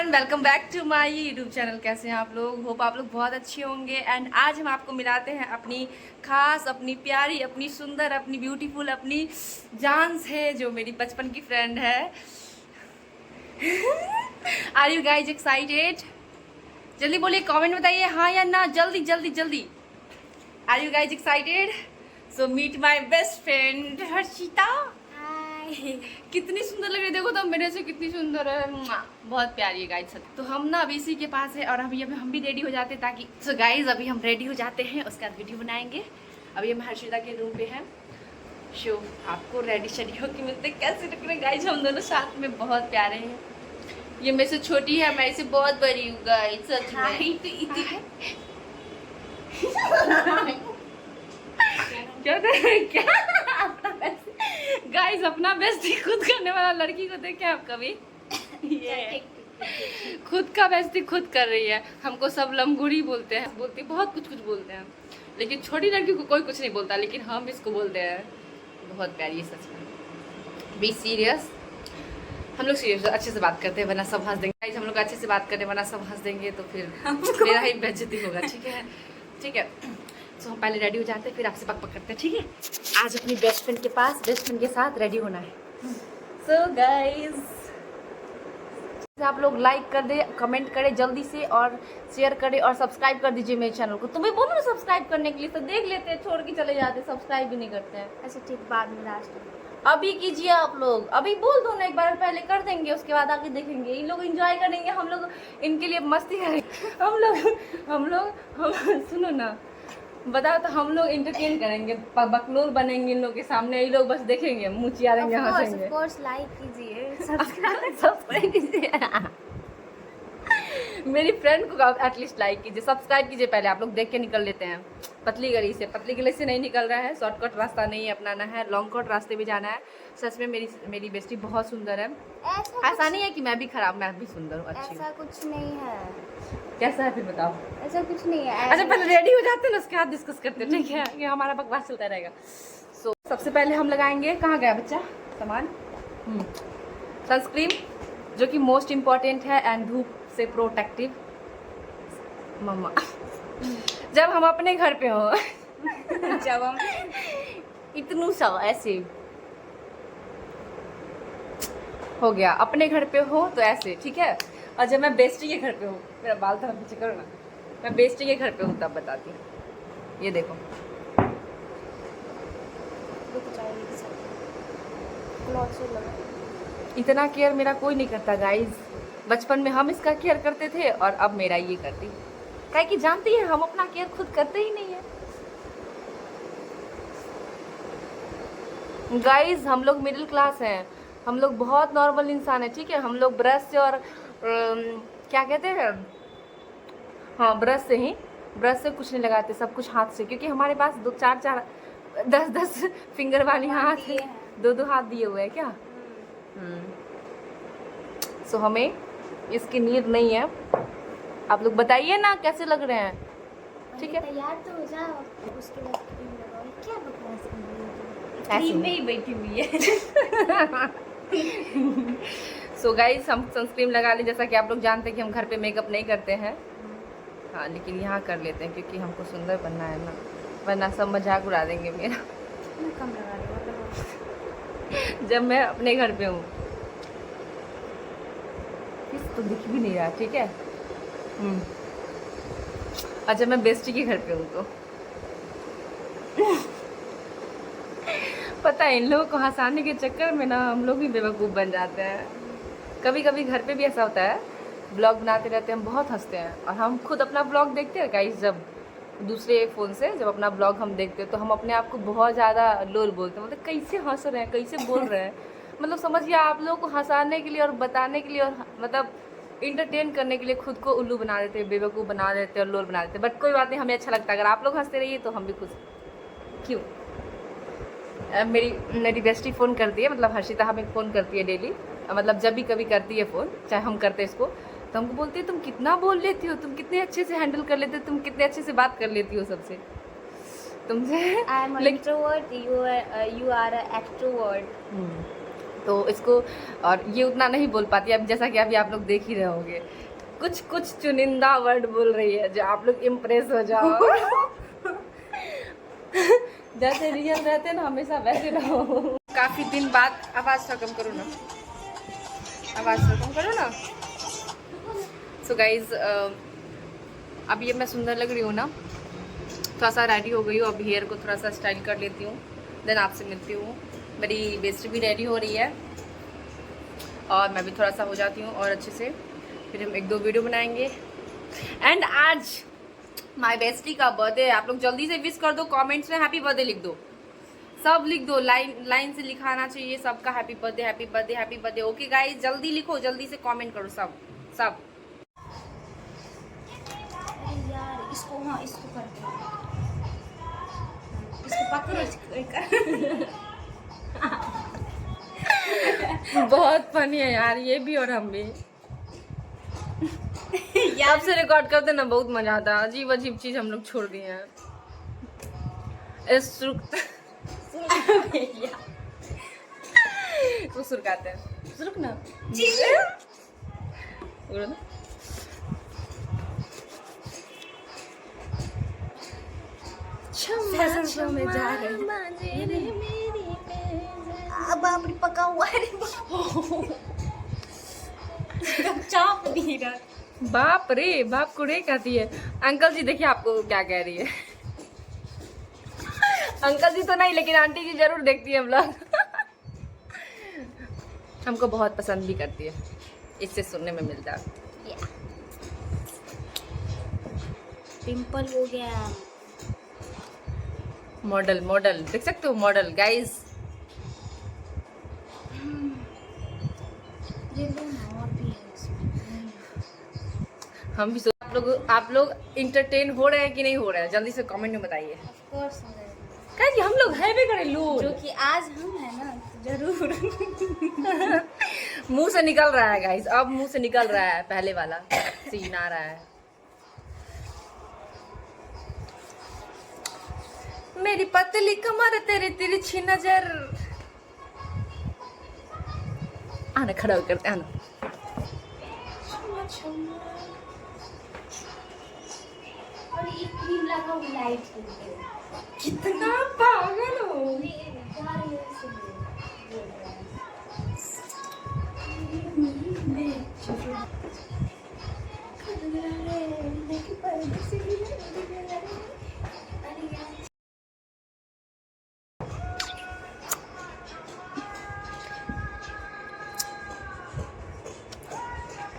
Everyone, welcome back to my YouTube channel. कैसे हैं आप लोग? होप आप लोग बहुत अच्छे होंगे। एंड आज हम आपको मिलाते हैं अपनी खास, अपनी प्यारी, अपनी सुंदर, अपनी ब्यूटीफुल, अपनी जान से जो मेरी बचपन की फ्रेंड है। Are you guys excited? जल्दी बोलिए, कमेंट बताइए हाँ या ना, जल्दी जल्दी जल्दी। Are you guys excited? So meet my best friend Harshita. कितनी सुंदर लग रही है, देखो तो मेरे से कितनी सुंदर है, बहुत प्यारी है गाइज। तो हम ना अभी इसी के पास है और अभी हम भी रेडी हो जाते हैं ताकि सो गाइज अभी हम रेडी हो जाते हैं, उसके बाद वीडियो बनाएंगे। अभी हम हर्षिता के रूम पे हैं। शो आपको रेडी शेडी होकर मिलते कैसे लग रहे गाइज, हम दोनों साथ में बहुत प्यारे हैं। ये मेरे से छोटी है, मैं इसे बहुत बड़ी हूँ गाइज, सच में। क्या क्या गाइस, अपना बेस्ती खुद करने वाला लड़की को देखे आप कभी? ये खुद का बेस्ती खुद कर रही है। हमको सब लमगुड़ी बोलते हैं, बहुत कुछ बोलते हैं, लेकिन छोटी लड़की को कोई कुछ नहीं बोलता, लेकिन हम इसको बोलते हैं। बहुत प्यारी है सच में। Be serious. हम लोग सीरियस अच्छे से बात करते हैं वरना सब हंस देंगे। हम लोग अच्छे से बात करें वरना सब हंस देंगे तो फिर मेरा ही बेइज्जती होगा। ठीक है ठीक है। तो हम पहले रेडी हो जाते हैं, फिर आपसे पक करते हैं। ठीक है, आज अपनी बेस्ट फ्रेंड के पास बेस्ट फ्रेंड के साथ रेडी होना है। सो गाइज आप लोग लाइक कर दे, कमेंट करें जल्दी से और शेयर करें और सब्सक्राइब कर दीजिए मेरे चैनल को। तुम्हें बोलो ना सब्सक्राइब करने के लिए, तो देख लेते हैं, छोड़ के चले जाते, सब्सक्राइब भी नहीं करते हैं। अच्छा ठीक, बाद में लास्ट में। अभी कीजिए आप लोग, अभी बोल दो ना, एक बार पहले कर देंगे, उसके बाद आगे देखेंगे। इन लोग एंजॉय करेंगे, हम लोग इनके लिए मस्ती करेंगे। हम लोग सुनो ना, बताओ तो हम लोग एंटरटेन करेंगे, बकलोल बनेंगे इन लोग के सामने। ये लोग बस देखेंगे, मुंह चियारेंगे, हंसेंगे। ऑफ कोर्स लाइक कीजिए, सब्सक्राइब कीजिए। मेरी फ्रेंड को एटलीस्ट लाइक कीजिए, सब्सक्राइब कीजिए। पहले आप लोग देख के निकल लेते हैं। पतली गली से नहीं निकल रहा है, शॉर्टकट रास्ता नहीं अपनाना है, लॉन्ग कट रास्ते में जाना है। सच में मेरी बेस्टी बहुत सुंदर है। ऐसा नहीं है कि मैं भी खराब, मैं भी सुंदर हूँ, अच्छी। ऐसा कुछ नहीं है। कैसा है फिर बताओ? ऐसा कुछ नहीं है। अच्छा पहले रेडी हो जाते हैं ना, उसके बाद डिस्कस करते हैं। ठीक है, ये हमारा बकवास चलता रहेगा। सो सबसे पहले हम लगाएंगे, कहाँ गया बच्चा सामान, सनस्क्रीन, जो कि मोस्ट इम्पॉर्टेंट है एंड धूप से प्रोटेक्टिव। मम्मा जब हम अपने घर पे हो जब हम इतनू सा ऐसे हो गया, अपने घर पे हो तो ऐसे, ठीक है। और जब मैं बेस्टी के घर पे हूँ, मेरा बाल थोड़ा पीछे करो ना, मैं बेस्टी के घर पे हूँ तब बताती हूँ। ये देखो, इतना केयर मेरा कोई नहीं करता गाइज। बचपन में हम इसका केयर करते थे और अब मेरा ये करती है। काहे कि जानती है हम अपना केयर खुद करते ही नहीं है गाइज। हम लोग मिडिल क्लास हैं, हम लोग बहुत नॉर्मल इंसान है, ठीक है। हम लोग ब्रश से और क्या कहते हैं, हाँ ब्रश से कुछ नहीं लगाते, सब कुछ हाथ से, क्योंकि हमारे पास 10 फिंगर वाली हाथ है, 2 हाथ दिए हुए हैं क्या। सो हमें इसकी नीड नहीं है। आप लोग बताइए ना कैसे लग रहे हैं, ठीक है। तैयार तो हो जाओ, उसके बाद क्रीम लगाओ। क्या बकवास कर रही है, ऐसे क्रीम में ही बैठी हुई है। सो गाइस हम सनस्क्रीन लगा लें, जैसा कि आप लोग जानते हैं कि हम घर पे मेकअप नहीं करते हैं, हाँ, लेकिन यहाँ कर लेते हैं क्योंकि हमको सुंदर बनना है ना, वरना सब मजाक उड़ा देंगे मेरा। कम लगा रही जब मैं अपने घर पे हूँ, तो दिख भी नहीं रहा, ठीक है। अच्छा मैं बेस्टी के घर पे हूँ तो पता है इन लोगों को हंसाने के चक्कर में ना हम लोग भी बेवकूफ़ बन जाते हैं। कभी कभी घर पे भी ऐसा होता है, ब्लॉग बनाते रहते हैं, हम बहुत हंसते हैं, और हम खुद अपना ब्लॉग देखते हैं गाइस, जब दूसरे फ़ोन से जब अपना ब्लॉग हम देखते हैं तो हम अपने आप को बहुत ज़्यादा लोल बोलते हैं, मतलब कैसे हंस रहे हैं, कैसे बोल रहे हैं। मतलब समझिए आप लोगों को हंसाने के लिए और बताने के लिए और मतलब इंटरटेन करने के लिए खुद को उल्लू बना देते हैं, बेवकूफ़ बना देते हैं और लोल बना देते हैं। बट कोई बात नहीं, हमें अच्छा लगता है। अगर आप लोग हंसते रहिए तो हम भी खुश। क्यों? मेरी बेस्टी फ़ोन करती है, मतलब हर्षिता हमें फ़ोन करती है डेली, मतलब जब भी कभी करती है फ़ोन, चाहे हम करते हैं इसको, तो हमको बोलती है तुम कितना बोल लेती हो, तुम कितने अच्छे से हैंडल कर लेते हो, तुम कितने अच्छे से बात कर लेती हो सबसे, तुमसे। I am introvert, you are extrovert. तो इसको, और ये उतना नहीं बोल पाती अब, जैसा कि अभी आप लोग देख ही रहे होंगे। कुछ कुछ चुनिंदा वर्ड बोल रही है जो आप लोग इम्प्रेस हो जाओ। जैसे रियल रहते ना हमेशा वैसे रहो। काफ़ी दिन बाद, आवाज़ थोड़ा कम करो ना, आवाज़ थोड़ा कम करो ना। सो गाइज अब ये मैं सुंदर लग रही हूँ ना, थोड़ा सा रेडी हो गई हूँ, अब हेयर को थोड़ा सा स्टाइल कर लेती हूँ, देन आपसे मिलती हूँ। मेरी बेस्टी भी रेडी हो रही है और मैं भी थोड़ा सा हो जाती हूँ और अच्छे से फिर हम 1-2 वीडियो बनाएंगे। एंड आज माय बेस्टी का बर्थडे है। आप लोग जल्दी से विश कर दो, कमेंट्स में हैप्पी बर्थडे लिख दो, सब लिख दो, लाइन से लिखाना चाहिए सबका happy birthday happy birthday happy birthday. Okay guys, जल्दी लिखो, जल्दी से कमेंट करो सब सब। अरे यार इसको, हाँ इसको करते हैं, इसको पकड़ो। बहुत फनी है यार ये भी और हम भी। यार से रिकॉर्ड करते ना बहुत मजा आता है, अजीब अजीब चीज हम लोग छोड़ दिए हैं। तो सुरकाते हैं, सुरुक ना में जा रहे अब आपने पका हुआ है। चाप नहीं रहा। बाप रे, बाप को रे कहती है। अंकल जी देखिए आपको क्या कह रही है। अंकल जी तो नहीं, लेकिन आंटी जी जरूर देखती है व्लॉग। हमको बहुत पसंद भी करती है, इससे सुनने में मिलता है। पिंपल हो गया। मॉडल मॉडल देख सकते हो, मॉडल गाइस। हम भी आप लोग इंटरटेन हो रहे हैं कि नहीं हो रहे हैं, जल्दी से कमेंट में बताइए। कि हम लोग है भी करे लूट, जो कि आज हम है ना, तो जरूर। मुंह से निकल रहा है गाइस, अब मुंह से निकल रहा है, पहले वाला सीन आ रहा है। मेरी पतली कमर तेरी तिरछी नजर। आना खड़ा हो करते आना। और ये क्रीम लगा हुआ लाइट कितना पागल हो।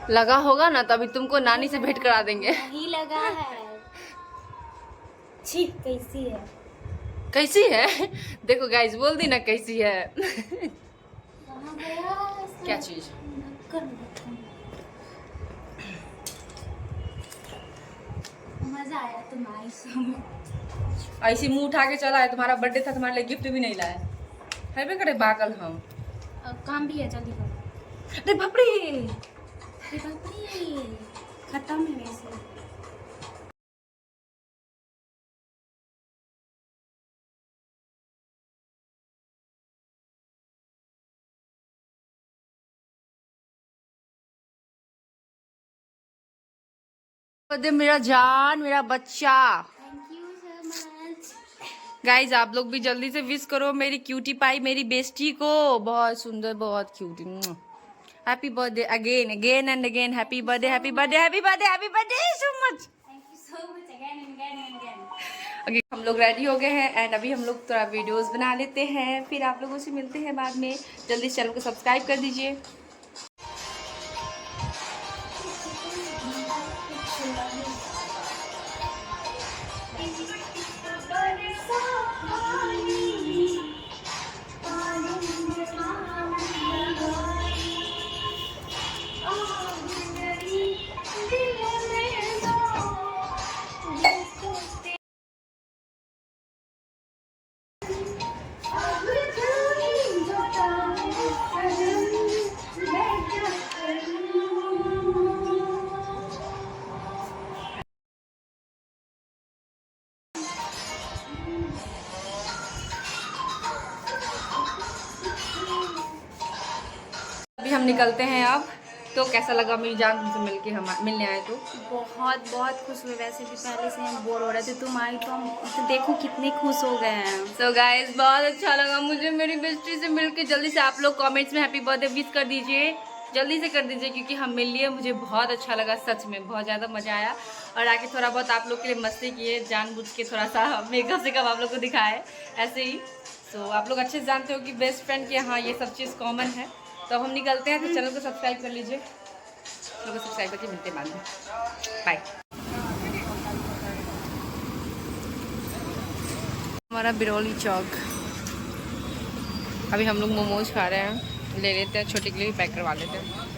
लगा होगा ना, तभी तुमको नानी से भेंट करा देंगे। नहीं लगा है। छी कैसी है, कैसी है? देखो गाइस, बोल दी ना कैसी है। कहाँ गया क्या चीज? मजा आया तुम्हारी। ऐसी मुंह उठा के चला है, तुम्हारा बर्थडे था, तुम्हारे लिए गिफ्ट भी नहीं लाया है भी करे बाकल हम। काम भी है, जल्दी करो। अरे बाप रे, खत्म है वैसे। मेरा जान, मेरा बच्चा। Thank you so much guys, आप लोग भी जल्दी से विश करो मेरी क्यूटी पाई, मेरी बेस्टी को। बहुत सुंदर, बहुत cutie. Happy birthday again again and again. Happy birthday happy birthday happy birthday happy birthday so much. Thank you so much again and again and again. अगे हम लोग रेडी हो गए हैं एंड अभी हम लोग थोड़ा वीडियोस बना लेते हैं, फिर आप लोगों से मिलते हैं बाद में। जल्दी चैनल को सब्सक्राइब कर दीजिए। हम निकलते हैं अब। तो कैसा लगा मेरी जान तुमसे मिलके, हम मिलने आए तो? बहुत बहुत खुश हुए। वैसे भी पहले से हम बोर हो रहे थे, तुम आई तो हम तो देखो कितने खुश हो गए हैं। सो गाइस बहुत अच्छा लगा मुझे मेरी बेस्टी से मिलके। जल्दी से आप लोग कमेंट्स में हैप्पी बर्थडे विश कर दीजिए, जल्दी से कर दीजिए, क्योंकि हम मिल लिए। मुझे बहुत अच्छा लगा, सच में बहुत ज़्यादा मज़ा आया। और आके थोड़ा बहुत आप लोग के लिए मस्ती किए, जानबूझ के थोड़ा सा मेकअप से आप लोग को दिखाए ऐसे ही। सो आप लोग अच्छे से जानते हो कि बेस्ट फ्रेंड के हाँ ये सब चीज़ कॉमन है। तो अब हम निकलते हैं, तो चैनल को सब्सक्राइब कर लीजिए। चैनल को सब्सक्राइब करके मिलते बाद में। बाय। हमारा बिरौली चौक। अभी हम लोग मोमोज खा रहे हैं, ले लेते हैं, छोटी के लिए पैक करवा लेते हैं।